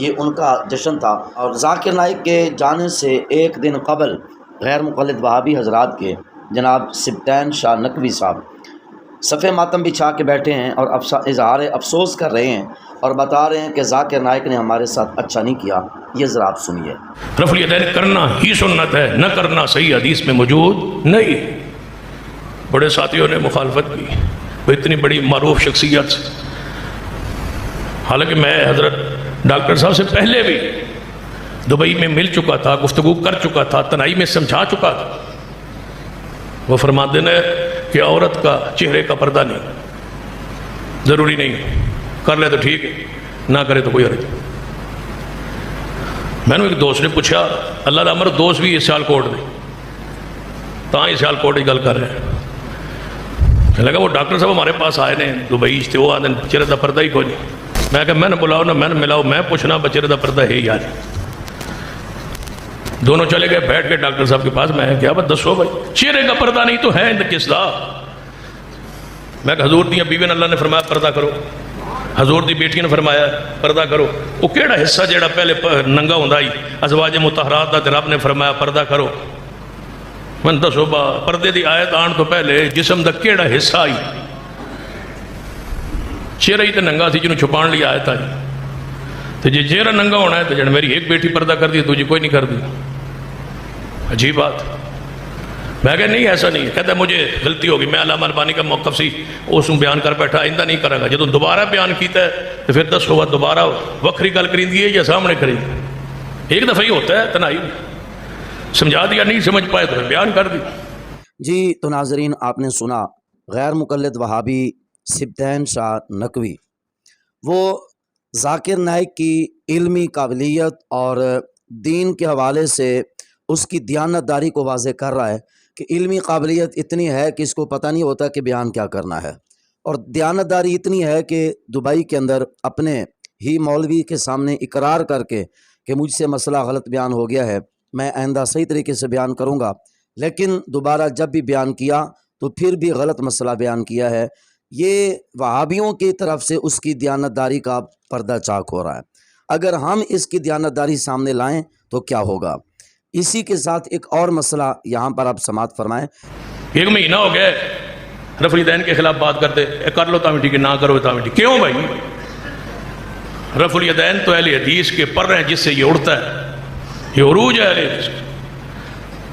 یہ ان کا جشن تھا، اور ذاکر نائک کے جانے سے ایک دن قبل غیر مقلد وہابی حضرات کے جناب سبطین شاہ نقوی صاحب صفِ ماتم بچھا کے بیٹھے ہیں اور اظہار افسوس کر رہے ہیں اور بتا رہے ہیں کہ ذاکر نائک نے ہمارے ساتھ اچھا نہیں کیا۔ یہ ذرا آپ سنیے۔ رفع الیدین کرنا ہی سنت ہے، نہ کرنا صحیح حدیث میں موجود نہیں۔ بڑے ساتھیوں نے مخالفت کی، وہ اتنی بڑی معروف شخصیت، حالانکہ میں حضرت ڈاکٹر صاحب سے پہلے بھی دبئی میں مل چکا تھا، گفتگو کر چکا تھا، تنہائی میں سمجھا چکا تھا۔ وہ فرماتے ہیں کہ عورت کا چہرے کا پردہ نہیں، ضروری نہیں، کر لے تو ٹھیک ہے، نہ کرے تو کوئی حرج نہیں۔ میں نے ایک دوست نے پوچھا، اللہ دا امر دوست بھی اس سیال کوٹ دے تاں اس سیال کوٹ کی گل کر رہے ہیں، لگا وہ ڈاکٹر صاحب ہمارے پاس آئے نے دبئی سے، وہ آدھے چہرے دا پردہ ہی کوئی نہیں۔ میں کہا میں نے بلاؤ نہ میں نے ملاؤ، میں پوچھنا چہرے دا پردہ ہے یار۔ دونوں چلے گئے، بیٹھ کے ڈاکٹر صاحب کے پاس، میں کیا بات دسو بھائی چہرے کا پردہ نہیں تو ہے کس دا؟ میں کہ حضور دیاں بیوی نے اللہ نے فرمایا پردہ کرو، حضور دی بیٹی نے فرمایا پردہ کرو، وہ کیڑا حصہ جیڑا پہلے ننگا ہوندا ہی ازواج مطہرات دا تے رب نے فرمایا پردہ کرو؟ میں دسو با پردے دی آیت آن تو پہلے جسم دا کیڑا حصہ آئی؟ چہرہ ہی تے ننگا سی جنہوں چھپان لی آیت آئی، تو جی چہرہ ننگا ہونا ہے تو جن میری ایک بیٹی پردہ کر دی تجھے کوئی نہیں کر دی، عجیب بات۔ میں کہا نہیں ایسا نہیں ہے، کہتا ہے مجھے غلطی ہوگی، میں علامہ البانی کا موقف سی اس میں بیان کر بیٹھا، آئندہ نہیں کرے گا، جب دوبارہ بیان کیتا ہے تو پھر دس ہوا دوبارہ وکری گل کریں دیئے یا سامنے کریں دی، ایک دفعہ ہی ہوتا ہے تنہائی سمجھا دیا، نہیں سمجھ پائے تو بیان کر دی۔ جی تو ناظرین آپ نے سنا غیر مقلد وہابی سبطین شاہ نقوی، وہ ذاکر نائک کی علمی قابلیت اور دین کے حوالے سے اس کی دیانتداری کو واضح کر رہا ہے کہ علمی قابلیت اتنی ہے کہ اس کو پتہ نہیں ہوتا کہ بیان کیا کرنا ہے، اور دیانتداری اتنی ہے کہ دبئی کے اندر اپنے ہی مولوی کے سامنے اقرار کر کے کہ مجھ سے مسئلہ غلط بیان ہو گیا ہے، میں آئندہ صحیح طریقے سے بیان کروں گا، لیکن دوبارہ جب بھی بیان کیا تو پھر بھی غلط مسئلہ بیان کیا ہے۔ یہ وہابیوں کی طرف سے اس کی دیانتداری کا پردہ چاک ہو رہا ہے۔ اگر ہم اس کی دیانتداری سامنے لائیں تو کیا ہوگا؟ اسی کے ساتھ ایک اور مسئلہ یہاں پر آپ سماعت فرمائیں۔ ایک مہینہ ہو گیا رفع الیدین کے خلاف بات کرتے، کر لو تاں ٹھیک ہے، نہ کرو تاں ٹھیک، کیوں بھائی؟ رفع الیدین تو اہل حدیث کے پر ہیں جس سے یہ اڑتا ہے، یہ عروج ہے اہل حدیث۔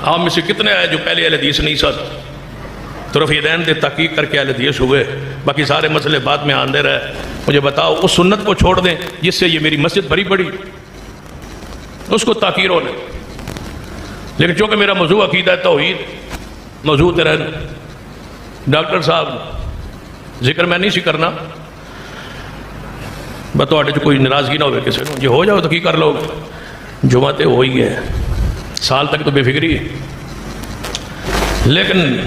آپ میں سے کتنے آئے جو پہلے اہل حدیث نہیں ساتھ، تو رفع الیدین دے تحقیق کر کے اہل حدیث ہوئے، باقی سارے مسئلے بعد میں آندے رہے۔ مجھے بتاؤ اس سنت کو چھوڑ دیں جس سے یہ میری مسجد بھری پڑی، اس کو تاکیر ہو لیں، لیکن چونکہ میرا موضوع عقیدہ ہے توحید، موضوع تے رہنا۔ ڈاکٹر صاحب ذکر میں نہیں سی کرنا، بتواڑے جو کوئی ناراضگی نہ ہوئے کسی نے، جی ہو جاؤ تو کی کر لو گے، جمعہ تے ہوئی ہے، سال تک تو بے فکری ہے، لیکن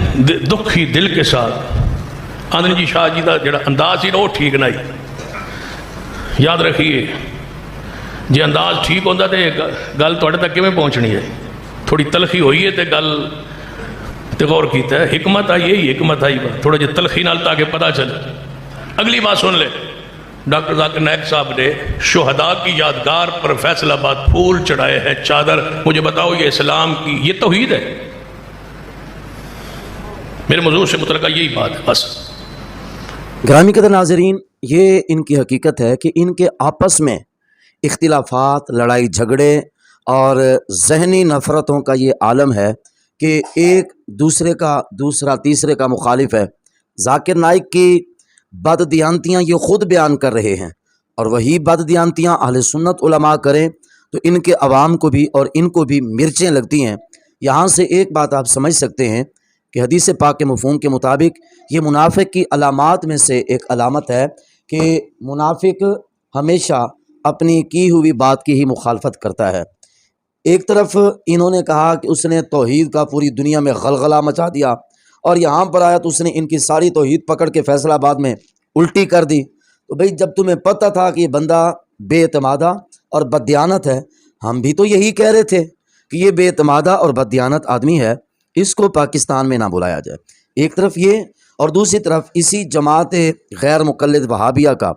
دکھ ہی دل کے ساتھ آندھن جی شاہ جی دا جڑا انداز ہی نہ وہ ٹھیک نہیں۔ یاد رکھیے جی انداز ٹھیک ہوتا تو گل تواڈے تک کیویں پہنچنی ہے؟ تھوڑی تلخی ہوئی ہے تو گل تے غور کیتا ہے، حکمت آئی ہے، حکمت آئی بات تھوڑا جی تلخی نال تاکہ پتہ چلے۔ اگلی بات سن لے، ڈاکٹر ذاکر نائک صاحب نے شہداء کی یادگار پر فیصل آباد پھول چڑھائے ہیں، چادر۔ مجھے بتاؤ یہ اسلام کی یہ توحید ہے؟ میرے موضوع سے متعلقہ یہی بات ہے بس۔ گرامی قدر ناظرین، یہ ان کی حقیقت ہے کہ ان کے آپس میں اختلافات، لڑائی جھگڑے اور ذہنی نفرتوں کا یہ عالم ہے کہ ایک دوسرے کا دوسرا تیسرے کا مخالف ہے۔ ذاکر نائک کی بددیانتیاں یہ خود بیان کر رہے ہیں، اور وہی بددیانتیاں اہل سنت علماء کریں تو ان کے عوام کو بھی اور ان کو بھی مرچیں لگتی ہیں۔ یہاں سے ایک بات آپ سمجھ سکتے ہیں کہ حدیث پاک کے مفہوم کے مطابق یہ منافق کی علامات میں سے ایک علامت ہے کہ منافق ہمیشہ اپنی کی ہوئی بات کی ہی مخالفت کرتا ہے۔ ایک طرف انہوں نے کہا کہ اس نے توحید کا پوری دنیا میں غلغلہ مچا دیا، اور یہاں پر آیا تو اس نے ان کی ساری توحید پکڑ کے فیصل آباد میں الٹی کر دی۔ تو بھئی جب تمہیں پتہ تھا کہ یہ بندہ بے اعتمادہ اور بددیانت ہے، ہم بھی تو یہی کہہ رہے تھے کہ یہ بے اعتمادہ اور بددیانت آدمی ہے، اس کو پاکستان میں نہ بلایا جائے۔ ایک طرف یہ، اور دوسری طرف اسی جماعت غیر مقلد وہابیہ کا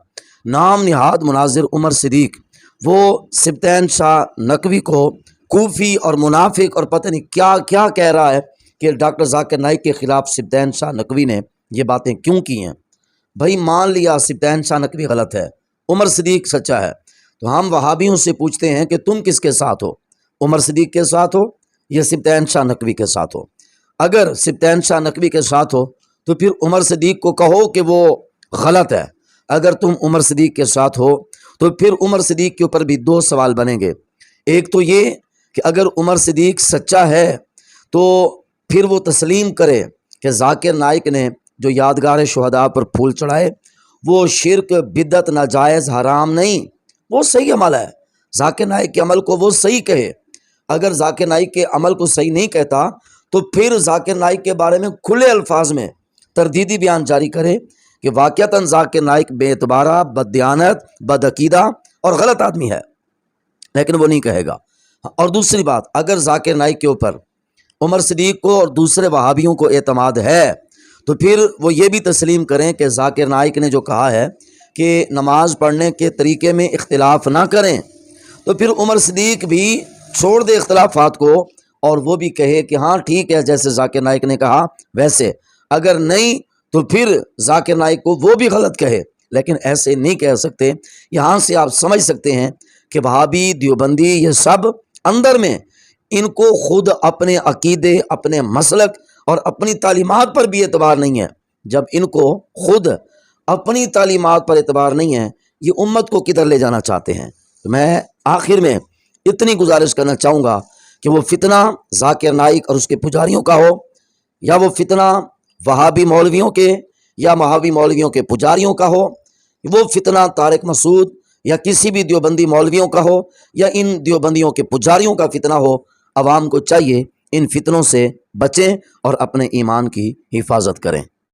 نام نہاد مناظر عمر صدیق، وہ سبطین شاہ نقوی کو کوفی اور منافق اور پتہ نہیں کیا کیا کہہ رہا ہے کہ ڈاکٹر ذاکر نائک کے خلاف سبطین شاہ نقوی نے یہ باتیں کیوں کی ہیں۔ بھائی مان لیا سبطین شاہ نقوی غلط ہے، عمر صدیق سچا ہے، تو ہم وہابیوں سے پوچھتے ہیں کہ تم کس کے ساتھ ہو، عمر صدیق کے ساتھ ہو یا سبطین شاہ نقوی کے ساتھ ہو؟ اگر سبطین شاہ نقوی کے ساتھ ہو تو پھر عمر صدیق کو کہو کہ وہ غلط ہے۔ اگر تم عمر صدیق کے ساتھ ہو تو پھر عمر صدیق کے اوپر بھی دو سوال بنیں گے۔ ایک تو یہ کہ اگر عمر صدیق سچا ہے تو پھر وہ تسلیم کرے کہ ذاکر نائک نے جو یادگار شہداء پر پھول چڑھائے وہ شرک، بدعت، ناجائز، حرام نہیں، وہ صحیح عمل ہے۔ ذاکر نائک کے عمل کو وہ صحیح کہے۔ اگر ذاکر نائک کے عمل کو صحیح نہیں کہتا تو پھر ذاکر نائک کے بارے میں کھلے الفاظ میں تردیدی بیان جاری کرے کہ واقعتاً ذاکر نائک بے اعتبارہ، بددیانت، بدعقیدہ اور غلط آدمی ہے، لیکن وہ نہیں کہے گا۔ اور دوسری بات، اگر ذاکر نائک کے اوپر عمر صدیق کو اور دوسرے وہابیوں کو اعتماد ہے تو پھر وہ یہ بھی تسلیم کریں کہ ذاکر نائک نے جو کہا ہے کہ نماز پڑھنے کے طریقے میں اختلاف نہ کریں، تو پھر عمر صدیق بھی چھوڑ دے اختلافات کو اور وہ بھی کہے کہ ہاں ٹھیک ہے جیسے ذاکر نائک نے کہا ویسے۔ اگر نہیں تو پھر ذاکر نائک کو وہ بھی غلط کہے، لیکن ایسے نہیں کہہ سکتے۔ یہاں سے آپ سمجھ سکتے ہیں کہ وہابی، دیوبندی، یہ سب اندر میں ان کو خود اپنے عقیدے، اپنے مسلک اور اپنی تعلیمات پر بھی اعتبار نہیں ہے۔ جب ان کو خود اپنی تعلیمات پر اعتبار نہیں ہے، یہ امت کو کدھر لے جانا چاہتے ہیں؟ تو میں آخر میں اتنی گزارش کرنا چاہوں گا کہ وہ فتنہ ذاکر نائک اور اس کے پجاریوں کا ہو، یا وہ فتنہ وہابی مولویوں کے یا وہابی مولویوں کے پجاریوں کا ہو، وہ فتنہ طارق مسعود یا کسی بھی دیوبندی مولویوں کا ہو یا ان دیوبندیوں کے پجاریوں کا فتنہ ہو، عوام کو چاہیے ان فتنوں سے بچیں اور اپنے ایمان کی حفاظت کریں۔